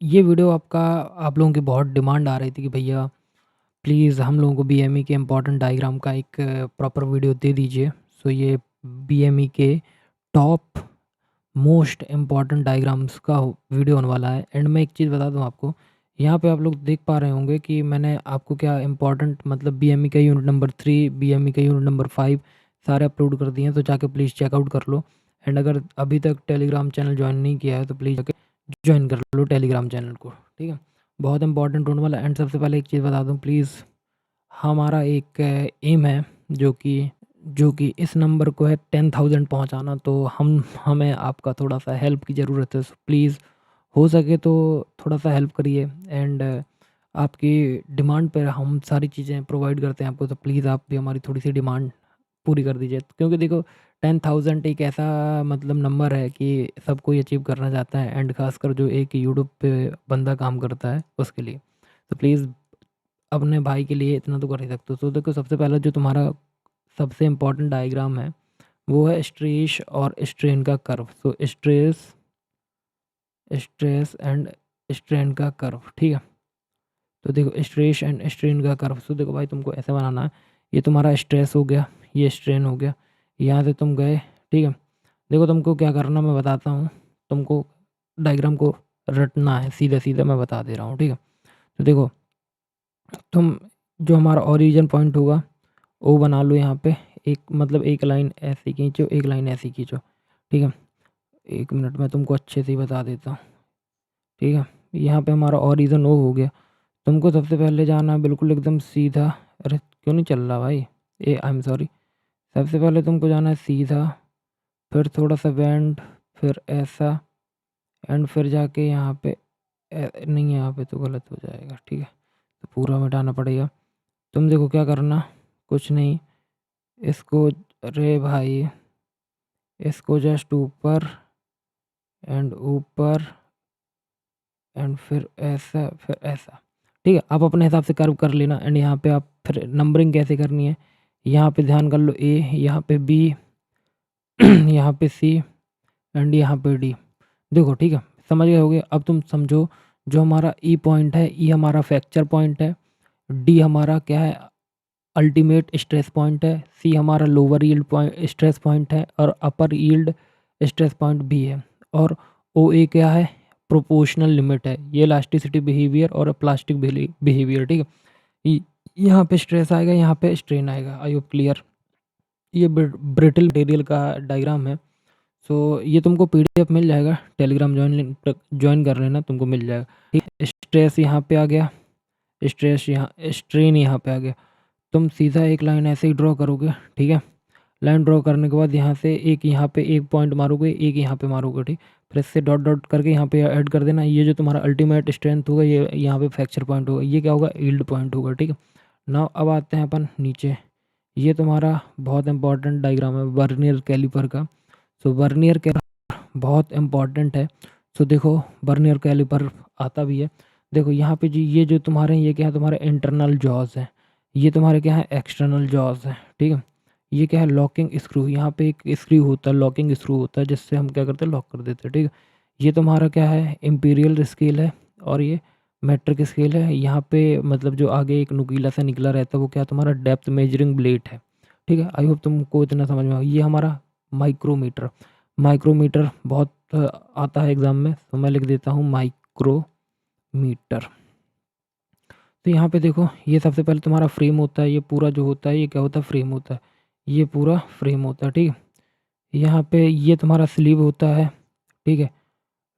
ये वीडियो आप लोगों की बहुत डिमांड आ रही थी कि भैया प्लीज़ हम लोगों को बीएमई के इम्पोर्टेंट डायग्राम का एक प्रॉपर वीडियो दे दीजिए। सो ये बीएमई के टॉप मोस्ट इम्पॉर्टेंट डायग्राम्स का वीडियो होने वाला है। एंड मैं एक चीज़ बता दूं आपको, यहाँ पे आप लोग देख पा रहे होंगे कि मैंने आपको क्या इम्पोर्टेंट मतलब बीएमई का यूनिट नंबर 3, बीएमई का यूनिट नंबर 5 सारे अपलोड कर दिए हैं, तो जाके प्लीज़ चेकआउट कर लो। एंड अगर अभी तक टेलीग्राम चैनल ज्वाइन नहीं किया है तो प्लीज़ जाके ज्वाइन कर लो टेलीग्राम चैनल को, ठीक है। बहुत इंपॉर्टेंट होने वाला है। एंड सबसे पहले एक चीज़ बता दूँ प्लीज़, हमारा एक एम है जो कि इस नंबर को है 10,000 पहुंचाना। तो हमें आपका थोड़ा-सा हेल्प की ज़रूरत है। सो प्लीज़ हो सके तो थोड़ा-सा हेल्प करिए। एंड आपकी डिमांड पे हम सारी चीज़ें प्रोवाइड करते हैं आपको, तो प्लीज़ आप भी हमारी थोड़ी-सी डिमांड पूरी कर दीजिए। क्योंकि देखो 10,000 एक ऐसा मतलब नंबर है कि सब कोई अचीव करना चाहता है, एंड ख़ासकर जो एक यूट्यूब पे बंदा काम करता है उसके लिए। तो प्लीज़ अपने भाई के लिए इतना तो कर ही सकते हो। तो देखो सबसे पहला जो तुम्हारा सबसे इम्पोर्टेंट डायग्राम है वो है स्ट्रेस और स्ट्रेन का curve. So stress stress and strain का कर्व, ठीक है। तो देखो स्ट्रेस एंड स्ट्रेन का कर्व, तो देखो भाई तुमको ऐसे बनाना है। ये तुम्हारा स्ट्रेस हो गया, ये स्ट्रेन हो गया, यहाँ से तुम गए, ठीक है। देखो तुमको क्या करना मैं बताता हूँ, तुमको डायग्राम को रटना है, सीधे सीधे मैं बता दे रहा हूँ, ठीक है। तो देखो तुम जो हमारा ओरिजिन पॉइंट होगा वो बना लो यहाँ पे। एक मतलब एक लाइन ऐसे खींचो, एक लाइन ऐसी खींचो, ठीक है। एक मिनट में तुमको अच्छे से ही बता देता हूँ, ठीक है। यहाँ पे हमारा ओरिजिन ओ हो गया। तुमको सबसे पहले जाना है बिल्कुल एकदम सीधा। अरे क्यों नहीं चल रहा भाई, ए आई एम सॉरी। सबसे पहले तुमको जाना है सीधा, फिर थोड़ा सा बैंड, फिर ऐसा, एंड फिर जाके यहाँ पे नहीं, यहाँ पे तो गलत हो जाएगा, ठीक है। तो पूरा मिटाना पड़ेगा। तुम देखो क्या करना, कुछ नहीं, इसको, अरे भाई इसको जस्ट ऊपर एंड ऊपर एंड फिर ऐसा, फिर ऐसा, ठीक है। आप अपने हिसाब से कर्व कर लेना। एंड यहाँ पे आप फिर नंबरिंग कैसे करनी है, यहाँ पे ध्यान कर लो, ए, यहाँ पे बी, यहाँ पे सी, एंड यहाँ पे डी। देखो ठीक है, समझ गए होगे। अब तुम समझो, जो हमारा ई पॉइंट है, ई हमारा फ्रैक्चर पॉइंट है, डी हमारा क्या है, अल्टीमेट स्ट्रेस पॉइंट है, सी हमारा lower yield point stress point है, और अपर यील्ड स्ट्रेस पॉइंट भी है, और ओ ए क्या है, प्रोपोर्शनल लिमिट है। ये इलास्टिसिटी बिहेवियर और प्लास्टिक बिहेवियर, ठीक है। यहाँ पे स्ट्रेस आएगा, यहाँ पे स्ट्रेन आएगा। I hope clear. ये ब्रिटल मटेरियल का डायग्राम है। सो ये तुमको पीडीएफ मिल जाएगा, टेलीग्राम ज्वाइन कर लेना, तुमको मिल जाएगा, ठीक है। स्ट्रेस यहाँ पे आ गया, स्ट्रेस यहाँ, स्ट्रेन यहाँ पे आ गया। तुम सीधा एक लाइन ऐसे ही ड्रॉ करोगे, ठीक है। लाइन ड्रॉ करने के बाद यहाँ से एक यहाँ पे एक पॉइंट मारोगे, एक यहाँ पे मारोगे, ठीक। फिर इससे डॉट डॉट करके यहाँ पे ऐड कर देना। ये जो तुम्हारा अल्टीमेट स्ट्रेंथ होगा, ये यहाँ पे फ्रैक्चर पॉइंट होगा, ये क्या होगा, यील्ड पॉइंट होगा, ठीक है। नाउ अब आते हैं अपन नीचे। ये तुम्हारा बहुत इंपॉर्टेंट डायग्राम है वर्नियर कैलिपर का। सो वर्नियर कैलिपर बहुत इंपॉर्टेंट है। सो देखो वर्नियर कैलिपर आता भी है। देखो यहाँ पे जी, ये जो तुम्हारे ये क्या है, तुम्हारे इंटरनल जॉज है, ये तुम्हारे क्या है, एक्सटर्नल जॉज है, ठीक है। ये क्या है, लॉकिंग स्क्रू। यहाँ पे एक स्क्रू होता है, लॉकिंग स्क्रू होता है, जिससे हम क्या करते हैं, लॉक कर देते हैं, ठीक है। ये तुम्हारा क्या है, इम्पीरियल स्केल है, और ये मेट्रिक स्केल है। यहाँ पे मतलब जो आगे एक नुकीला सा निकला रहता है वो क्या, तुम्हारा डेप्थ मेजरिंग ब्लेड है, ठीक है। आई होप तुमको इतना समझ में आ। ये हमारा माइक्रोमीटर, माइक्रोमीटर बहुत आता है एग्जाम में, तो मैं लिख देता हूँ माइक्रोमीटर। तो यहाँ पे देखो, ये सबसे पहले तुम्हारा फ्रेम होता है, ये पूरा जो होता है ये क्या होता है, फ्रेम होता है, ये पूरा फ्रेम होता है, ठीक है। यहाँ पे ये तुम्हारा स्लीव होता है, ठीक है।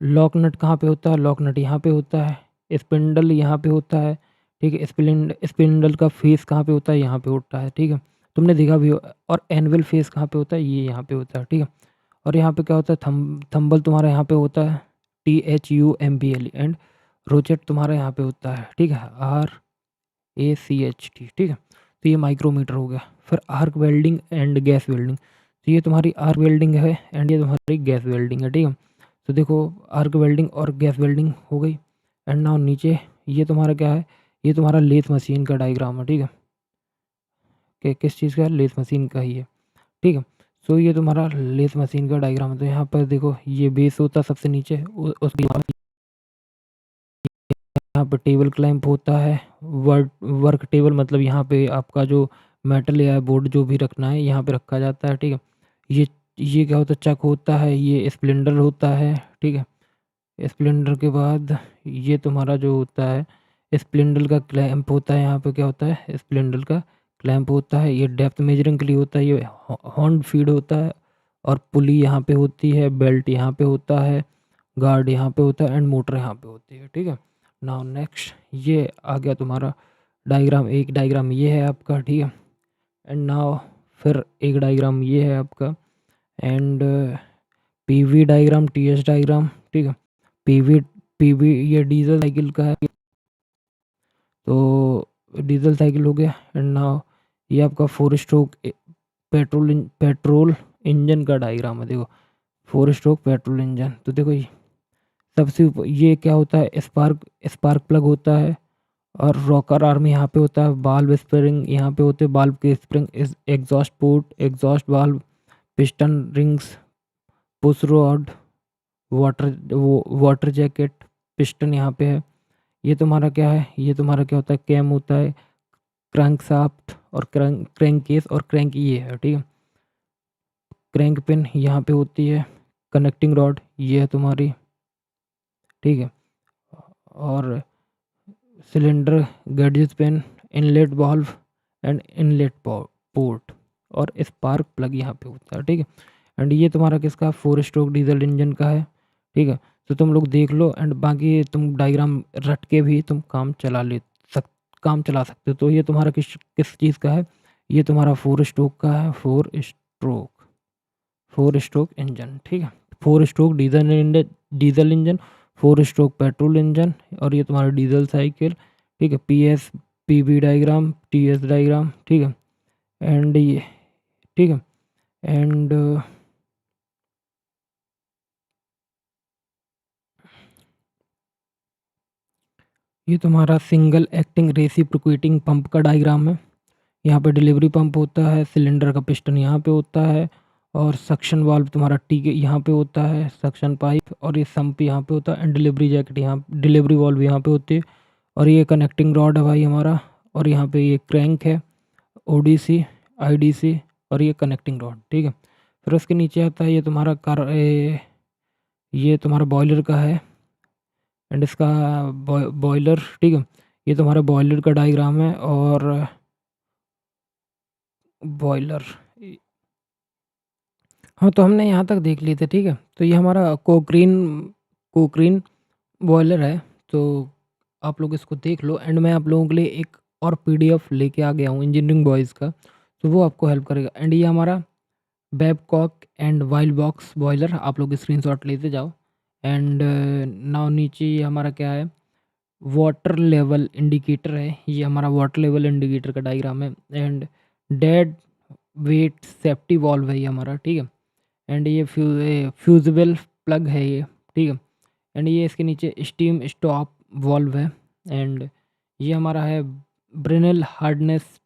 लॉक नट कहाँ पे होता है, लॉक नट यहाँ पे होता है। स्पिंडल यहाँ पे होता है, ठीक है। स्पिंडल का फेस कहाँ पे होता है, यहाँ पे होता है, ठीक है। तुमने देखा भी हो। और एनुअल फेस कहाँ पे होता है, ये यहाँ पे होता है, ठीक है। और यहाँ पे क्या होता है, थंबल तुम्हारा यहाँ पे होता है, THUMBL, एंड रोचेट तुम्हारा यहाँ पे होता है, ठीक है, RACHT, ठीक है। तो ये माइक्रोमीटर हो गया। फिर arc welding and gas welding. तो ये तुम्हारी आर्क वेल्डिंग है एंड ये तुम्हारी गैस वेल्डिंग है, ठीक है। तो देखो आर्क वेल्डिंग और गैस वेल्डिंग हो गई। एंड नाउ नीचे ये तुम्हारा क्या है, ये तुम्हारा लेथ मशीन का डायग्राम है, ठीक है। कि किस चीज़ का है, लेथ मशीन का ही है, ठीक है। सो ये तुम्हारा लेथ मशीन का डायग्राम है। तो यहाँ पर देखो ये बेस होता है सबसे नीचे, उसके बाद यहाँ पे टेबल क्लैंप होता है, वर्क टेबल मतलब यहाँ पे आपका जो मेटल या बोर्ड जो भी रखना है यहाँ पे रखा जाता है, ठीक है। ये क्या होता है, चक होता है, ये स्प्लेंडर होता है, ठीक है। स्प्लेंडर के बाद ये तुम्हारा जो होता है स्प्लेंडर का क्लैंप होता है, यहाँ पे क्या होता है स्प्लेंडर का क्लैंप होता है, ये डेप्थ मेजरिंग के लिए होता है, ये हॉर्न फीड होता है, और पुली यहाँ पे होती है, बेल्ट यहाँ पे होता है, गार्ड यहाँ पे होता है, एंड मोटर यहाँ पे होती है, ठीक है। नाउ नेक्स्ट ये आ गया तुम्हारा डायग्राम, एक डायग्राम ये है आपका, ठीक है। एंड नाउ फिर एक डायग्राम ये है आपका, and PV diagram, TS diagram, ठीक है। पीवी पीवी ये डीजल साइकिल का है, तो डीजल साइकिल हो गया। एंड नाउ ये आपका 4 स्ट्रोक पेट्रोल इंजन का डायग्राम है, देखो 4 स्ट्रोक पेट्रोल इंजन। तो देखो सबसे ऊपर ये क्या होता है, स्पार्क प्लग होता है, और रॉकर आर्म यहाँ पे होता है, बाल्ब स्प्रिंग यहाँ पे होते हैं, बाल्ब के स्प्रिंग, एग्जॉस्ट पोर्ट, एग्जॉस्ट बाल्ब, piston rings, push rod, water jacket, piston यहाँ पे है। ये तुम्हारा क्या है, ये तुम्हारा क्या होता है, कैम होता है, क्रैंक शाफ्ट और क्रैंक केस और क्रैंक ये है, ठीक है। क्रैंक पिन यहाँ पे होती है, कनेक्टिंग रॉड ये है तुम्हारी, ठीक है। और cylinder, gadget pin, inlet valve and inlet port, और स्पार्क प्लग यहाँ पे होता है, ठीक है। एंड ये तुम्हारा किसका 4 स्ट्रोक डीजल इंजन का है, ठीक है। तो तुम लोग देख लो, एंड बाकी तुम डायग्राम रट के भी तुम काम चला सकते हो। तो ये तुम्हारा किस किस चीज़ का है, ये तुम्हारा 4 स्ट्रोक का है, 4 स्ट्रोक इंजन, ठीक है। 4 stroke diesel engine, 4 stroke petrol engine, और ये तुम्हारा डीजल साइकिल, ठीक है। पीवी डायग्राम, टीएस डायग्राम, ठीक है। एंड ये, ठीक है। एंड ये तुम्हारा सिंगल एक्टिंग रेसिप्रोकेटिंग पंप का डायग्राम है। यहाँ पे डिलीवरी पंप होता है, सिलेंडर का पिस्टन यहाँ पे होता है, और सक्शन वाल्व तुम्हारा टी के यहाँ पे होता है, सक्शन पाइप, और ये सम्प यहाँ पे होता है, एंड डिलीवरी जैकेट यहाँ, डिलीवरी वाल्व यहाँ पे होती है, और ये कनेक्टिंग रॉड है भाई हमारा, और यहाँ पे ये क्रैंक है, ओडीसी, आईडीसी, और ये कनेक्टिंग रॉड, ठीक है। फिर उसके नीचे आता है ये तुम्हारा ये तुम्हारा बॉयलर का है, एंड इसका बॉयलर, ठीक है। ये तुम्हारा बॉयलर का डायग्राम है, और बॉयलर, हाँ तो हमने यहाँ तक देख लिए थे, ठीक है। तो ये हमारा कोक्रीन बॉयलर है, तो आप लोग इसको देख लो, एंड मैं आप लोगों के लिए एक और पीडीएफ लेके आ गया हूँ इंजीनियरिंग बॉयज़ का, तो वो आपको हेल्प करेगा। एंड ये हमारा Babcock and wild box boiler, आप लोग स्क्रीनशॉट लेते जाओ। एंड नाउ नीचे ये हमारा क्या है, वाटर लेवल इंडिकेटर है, ये हमारा वाटर लेवल इंडिकेटर का डायग्राम है। And dead weight safety valve है ये हमारा, ठीक है। एंड ये फ्यूजिबल प्लग है ये, ठीक है। एंड ये इसके नीचे स्टीम स्टॉप वॉल्व है। एंड ये हमारा है ब्रेनल हार्डनेस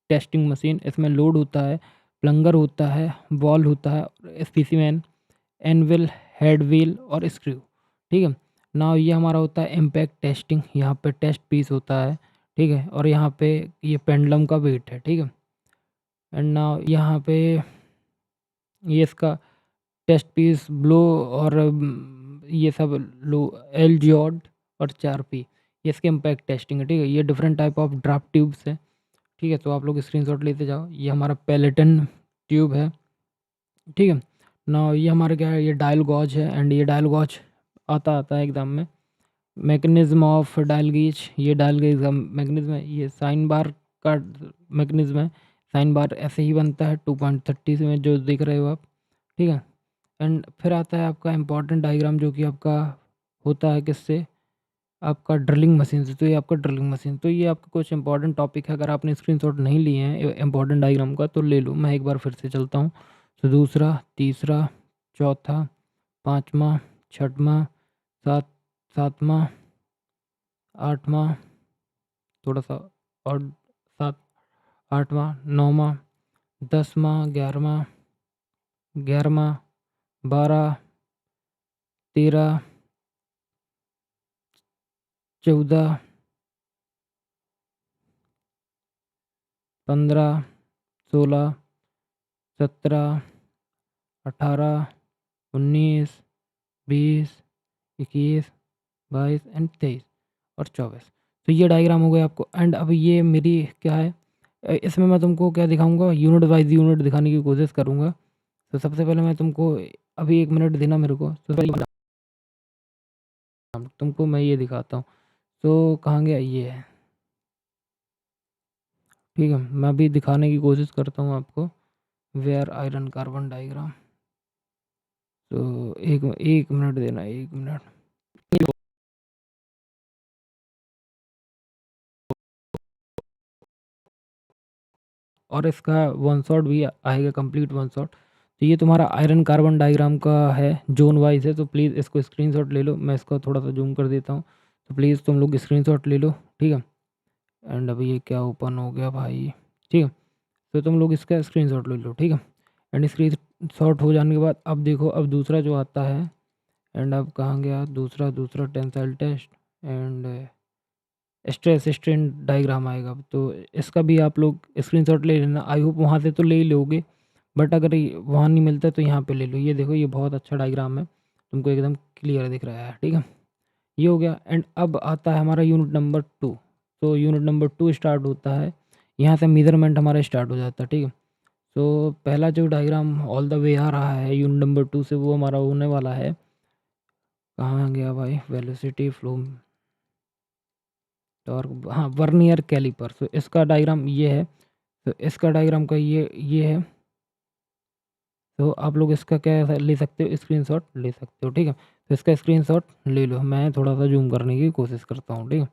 टेस्टिंग मशीन, इसमें लोड होता है, प्लंगर होता है, बॉल होता है, स्पेसिमैन, एनविल, हेड व्हील और स्क्रू, ठीक है। नाउ ये हमारा होता है इम्पैक्ट टेस्टिंग, यहाँ पे टेस्ट पीस होता है, ठीक है। और यहाँ पे ये पेंडुलम का वेट है, ठीक है। एंड नाउ यहाँ पे ये इसका टेस्ट पीस ब्लो, और ये सब लो एल जियोड और 4P, ये इसके इम्पैक्ट टेस्टिंग है, ठीक है। ये different type of draft tubes है, ठीक है। तो आप लोग स्क्रीनशॉट लेते जाओ, ये हमारा पेलेटन ट्यूब है, ठीक है ना। ये हमारा क्या है, ये डायल गॉज है, एंड ये डायल गॉज आता है एग्जाम में। मैकेनिज्म ऑफ डायल गेज, ये डायल गेज का मैकेनिज्म है। ये साइन बार का मैकेनिज्म है, साइन बार ऐसे ही बनता है 2.30 में जो देख रहे हो आप, ठीक है। एंड फिर आता है आपका इम्पॉर्टेंट डायग्राम, जो कि आपका होता है किससे, आपका ड्रिलिंग मशीन से। तो ये आपका ड्रिलिंग मशीन, तो ये आपका कुछ इंपॉर्टेंट टॉपिक है, अगर आपने स्क्रीनशॉट नहीं लिए हैं इंपॉर्टेंट डायग्राम का तो ले लो। मैं एक बार फिर से चलता हूँ। तो दूसरा, तीसरा, चौथा, पाँचवा, छठवां, सातवां, आठवां, थोड़ा सा और, सात, आठवां, नौवां, 10वां, 11वां, 12, 13, 14, 15, 16, 17, 18, 19, 20, 21, 22 एंड 23 और 24। तो ये डायग्राम हो गया आपको। एंड अब ये मेरी क्या है, इसमें मैं तुमको क्या दिखाऊंगा, यूनिट वाइज यूनिट दिखाने की कोशिश करूंगा। तो सबसे पहले मैं तुमको, अभी 1 मिनट देना मेरे को, तो पहले तुमको मैं ये दिखाता हूँ। तो कहाँ गया ये है, ठीक है, मैं अभी दिखाने की कोशिश करता हूँ आपको, वेयर आयरन कार्बन डायग्राम। तो एक मिनट देना, 1 मिनट। और इसका वन शॉट भी आएगा, कंप्लीट वन शॉट। तो ये तुम्हारा आयरन कार्बन डायग्राम का है, जोन वाइज है। तो प्लीज़ इसको स्क्रीनशॉट ले लो, मैं इसको थोड़ा सा जूम कर देता हूँ। तो प्लीज़ तुम लोग स्क्रीनशॉट ले लो, ठीक है। एंड अभी ये क्या ओपन हो गया भाई, ठीक है। तो तुम लोग इसका स्क्रीनशॉट ले लो, ठीक है। एंड स्क्रीनशॉट हो जाने के बाद अब देखो, अब दूसरा जो आता है, एंड अब कहाँ गया दूसरा, tensile test and stress strain diagram आएगा। तो इसका भी आप लोग स्क्रीनशॉट ले लेना। आई होप वहाँ से तो ले ही लोगे, बट अगर वहाँ नहीं मिलता तो यहाँ पे ले लो। ये देखो, ये बहुत अच्छा डायग्राम है, तुमको एकदम क्लियर दिख रहा है, ठीक है। ये हो गया। एंड अब आता है हमारा यूनिट नंबर 2। तो यूनिट नंबर 2 स्टार्ट होता है, यहाँ से मेजरमेंट हमारा स्टार्ट हो जाता है, ठीक है। तो पहला जो डायग्राम ऑल द वे आ रहा है यूनिट नंबर 2 से, वो हमारा होने वाला है, कहाँ गया भाई, वेलोसिटी फ्लो टॉर्क, हाँ, वर्नियर कैलिपर। तो इसका डायग्राम ये है। तो इसका डायग्राम का ये है। तो आप लोग इसका क्या ले सकते हो, स्क्रीनशॉट ले सकते हो, ठीक है। तो इसका स्क्रीनशॉट ले लो, मैं थोड़ा सा जूम करने की कोशिश करता हूँ, ठीक है।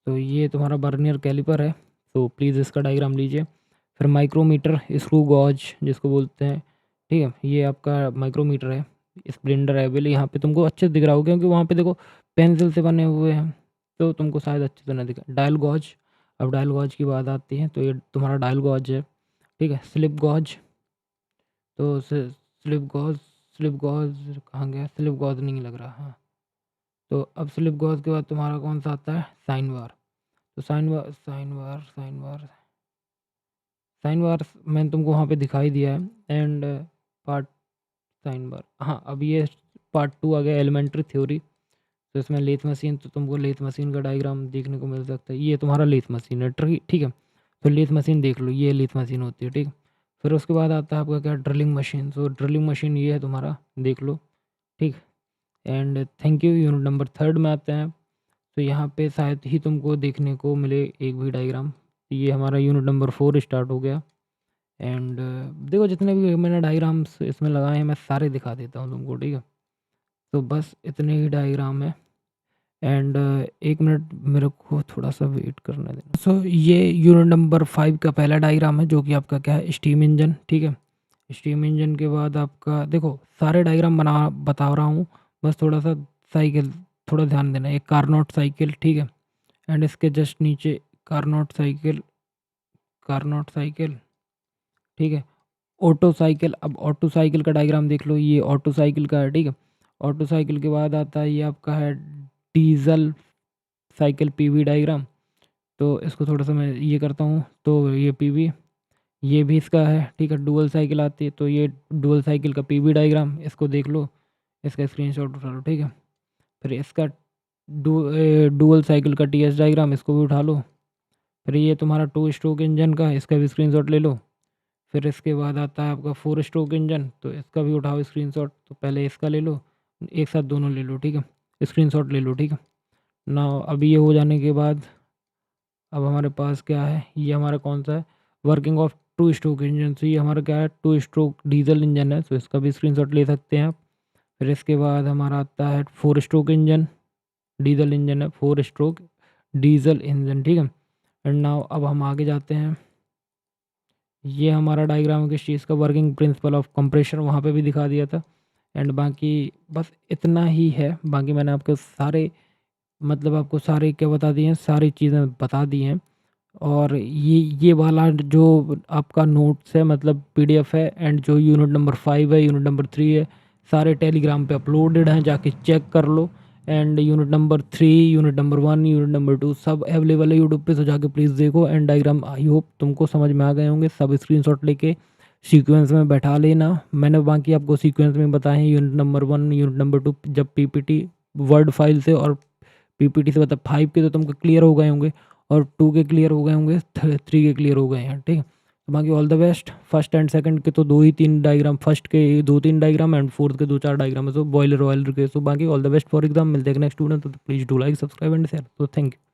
तो ये तुम्हारा वर्नियर कैलिपर है, तो प्लीज़ इसका डायग्राम लीजिए। फिर माइक्रोमीटर, स्क्रू गॉज जिसको बोलते हैं, ठीक है, ये आपका माइक्रोमीटर है। स्प्लेंडर एविल, यहाँ पे तुमको अच्छे से दिख रहा होगा क्योंकि वहाँ पे देखो पेंसिल से बने हुए हैं, तो तुमको शायद अच्छे से ना दिखा। डायल गॉज, अब डायल गॉज की बात आती है, तो ये तुम्हारा डायल गॉज है, ठीक है। स्लिप गॉज, तो स्लिप गॉज, कहाँ गया, स्लिप गॉज नहीं लग रहा, हाँ। तो अब स्लिप गॉज के बाद तुम्हारा कौन सा आता है, साइन बार। तो साइन बार मैंने तुमको वहाँ पे दिखाई दिया है। एंड पार्ट साइन बार, हाँ, अब ये पार्ट 2 आ गया, एलिमेंट्री थ्योरी। तो इसमें लेथ मशीन, तो तुमको लेथ मशीन का डायग्राम देखने को मिल सकता है। ये तुम्हारा लेथ मशीन है, ठीक है। तो लेथ मशीन देख लो, ये लेथ मशीन होती है, ठीक। फिर उसके बाद आता है आपका क्या, ड्रिलिंग मशीन। तो ड्रिलिंग मशीन ये है तुम्हारा, देख लो, ठीक। And thank you. Unit number 3 में आते हैं। तो यहाँ पे शायद ही तुमको देखने को मिले एक भी डायग्राम। ये हमारा यूनिट नंबर 4 स्टार्ट हो गया। एंड देखो, जितने भी मैंने डायग्राम्स इसमें लगाए हैं मैं सारे दिखा देता हूँ तुमको, ठीक है। तो बस इतने ही डायग्राम है। एंड 1 मिनट मेरे को थोड़ा सा वेट करने देना। सो ये यूनिट नंबर 5 का पहला डायग्राम है, जो कि आपका क्या है, स्टीम इंजन, ठीक है। स्टीम इंजन के बाद आपका देखो, सारे डायग्राम बता रहा हूँ, बस थोड़ा सा साइकिल, थोड़ा ध्यान देना। एक कारनोट साइकिल, ठीक है। एंड इसके जस्ट नीचे कारनोट साइकिल, ठीक है। ऑटो साइकिल, अब ऑटो साइकिल का डायग्राम देख लो, ये ऑटो साइकिल का है, ठीक है। ऑटो साइकिल के बाद आता है ये आपका है डीजल साइकिल, पीवी डायग्राम। तो इसको थोड़ा सा मैं ये करता हूँ, तो ये पीवी, ये भी इसका है, ठीक है। डुअल साइकिल आती है, तो ये डुअल साइकिल का पीवी डायग्राम, इसको देख लो, इसका स्क्रीनशॉट उठा लो, ठीक है। फिर इसका डुअल साइकिल का टीएस डायग्राम, इसको भी उठा लो। फिर ये तुम्हारा 2 स्ट्रोक इंजन का, इसका भी स्क्रीनशॉट ले लो। फिर इसके बाद आता है आपका 4 स्ट्रोक इंजन, तो इसका भी उठाओ स्क्रीनशॉट। तो पहले इसका ले लो, एक साथ दोनों ले लो, ठीक है, स्क्रीनशॉट ले लो, ठीक है ना। अब ये हो जाने के बाद अब हमारे पास क्या है, ये हमारा कौन सा है, वर्किंग ऑफ 2 स्ट्रोक इंजन। तो ये हमारा क्या है, 2 स्ट्रोक डीजल इंजन है, तो इसका भी स्क्रीनशॉट ले सकते हैं आप। फिर इसके बाद हमारा आता है 4 स्ट्रोक इंजन, डीजल इंजन है, 4 स्ट्रोक डीजल इंजन, ठीक है। एंड नाउ अब हम आगे जाते हैं। ये हमारा डायग्राम है किस चीज़ का, वर्किंग प्रिंसिपल ऑफ कंप्रेशर, वहाँ पे भी दिखा दिया था। एंड बाकी बस इतना ही है। बाकी मैंने आपको सारे, मतलब आपको सारे क्या बता दिए हैं, सारी चीज़ें बता दी हैं। और ये वाला जो आपका नोट्स है, मतलब पीडीएफ है, एंड जो यूनिट नंबर 5 है, यूनिट नंबर 3 है, सारे टेलीग्राम पे अपलोडेड हैं, जाके चेक कर लो। And unit number 3, unit number 1, unit number 2 सब अवेलेबल है यूट्यूब पे, तो जाके प्लीज़ देखो। एंड डायग्राम आई होप तुमको समझ में आ गए होंगे। सब स्क्रीनशॉट लेके सीक्वेंस में बैठा लेना। मैंने बाकी आपको सीक्वेंस में बताए हैं, यूनिट नंबर 1, यूनिट नंबर 2 जब पीपीटी वर्ड फाइल से और पीपीटी से मतलब 5 के तो तुमको क्लियर हो गए होंगे, और 2 के क्लियर हो गए होंगे, 3 के क्लियर हो गए हैं, ठीक है। तो बाकी all the best. First and second के तो 2 ही 3 डायग्राम, फर्स्ट के 2-3 डायग्राम एंड फोर्थ के 2-4 डायग्राम है, सो बॉयलर वॉयलर के। सो बाकी all the best for exam. मिलते हैं नेक्स्ट वीडियो, तो please do like, subscribe and share. तो थैंक यू।